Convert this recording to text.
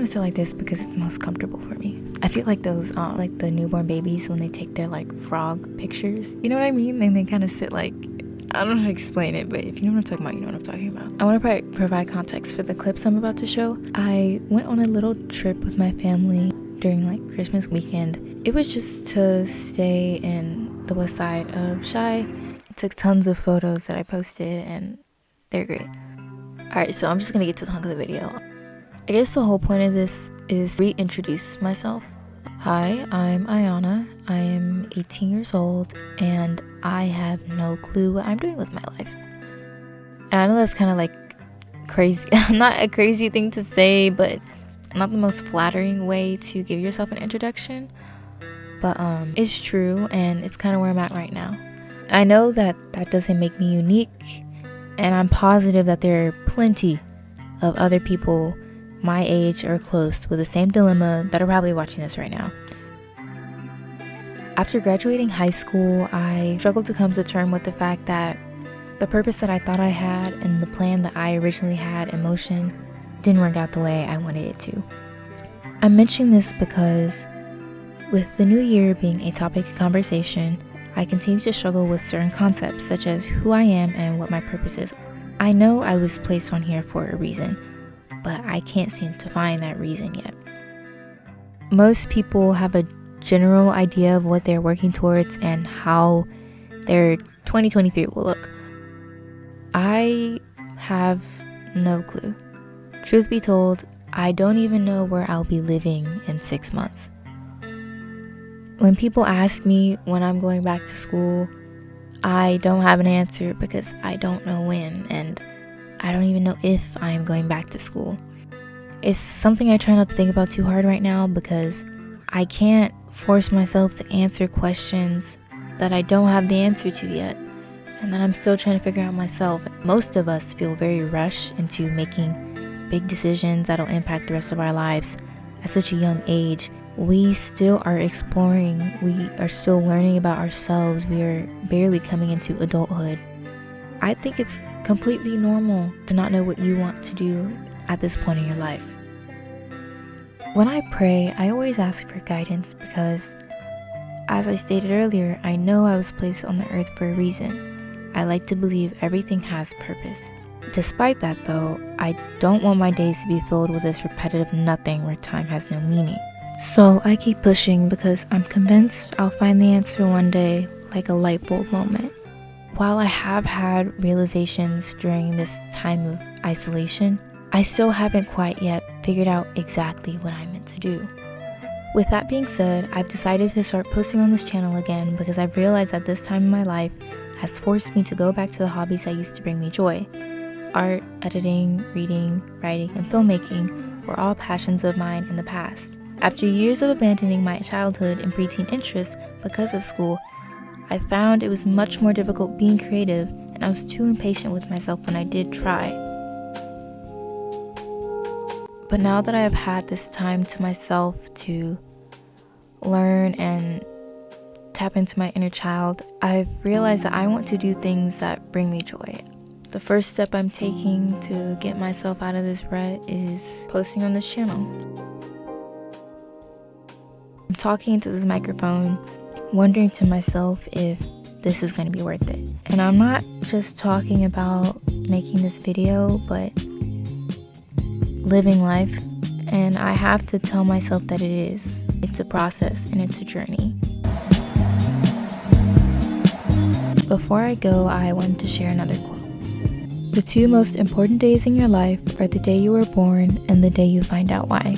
to sit like this because it's the most comfortable for me. I feel like those like the newborn babies when they take their like frog pictures, you know what I mean? And they kind of sit like, I don't know how to explain it, but if you know what I'm talking about, you know what I'm talking about. I want to provide context for the clips I'm about to show. I went on a little trip with my family during like Christmas weekend. It was just to stay in the west side of Chi. Took tons of photos that I posted and they're great. Alright, so I'm just gonna get to the hunk of the video. I guess the whole point of this is reintroduce myself. Hi, I'm Ayana. I am 18 years old and I have no clue what I'm doing with my life. And I know that's kind of like crazy, not a crazy thing to say, but not the most flattering way to give yourself an introduction. But it's true and it's kind of where I'm at right now. I know that doesn't make me unique, and I'm positive that there are plenty of other people my age or close with the same dilemma that are probably watching this right now. After graduating high school, I struggled to come to terms with the fact that the purpose that I thought I had and the plan that I originally had in motion didn't work out the way I wanted it to. I'm mentioning this because with the new year being a topic of conversation, I continue to struggle with certain concepts such as who I am and what my purpose is. I know I was placed on here for a reason, but I can't seem to find that reason yet. Most people have a general idea of what they're working towards and how their 2023 will look. I have no clue. Truth be told, I don't even know where I'll be living in 6 months. When people ask me when I'm going back to school, I don't have an answer because I don't know when, and I don't even know if I am going back to school. It's something I try not to think about too hard right now because I can't force myself to answer questions that I don't have the answer to yet, and that I'm still trying to figure out myself. Most of us feel very rushed into making big decisions that'll impact the rest of our lives at such a young age. We still are exploring, we are still learning about ourselves, we are barely coming into adulthood. I think it's completely normal to not know what you want to do at this point in your life. When I pray, I always ask for guidance because, as I stated earlier, I know I was placed on the earth for a reason. I like to believe everything has purpose. Despite that though, I don't want my days to be filled with this repetitive nothing where time has no meaning. So I keep pushing because I'm convinced I'll find the answer one day, like a light bulb moment. While I have had realizations during this time of isolation, I still haven't quite yet figured out exactly what I'm meant to do. With that being said, I've decided to start posting on this channel again because I've realized that this time in my life has forced me to go back to the hobbies that used to bring me joy. Art, editing, reading, writing, and filmmaking were all passions of mine in the past. After years of abandoning my childhood and preteen interests because of school, I found it was much more difficult being creative, and I was too impatient with myself when I did try. But now that I have had this time to myself to learn and tap into my inner child, I've realized that I want to do things that bring me joy. The first step I'm taking to get myself out of this rut is posting on this channel. I'm talking into this microphone, wondering to myself if this is going to be worth it. And I'm not just talking about making this video, but living life. And I have to tell myself that it is. It's a process and it's a journey. Before I go, I wanted to share another quote. The two most important days in your life are the day you were born and the day you find out why.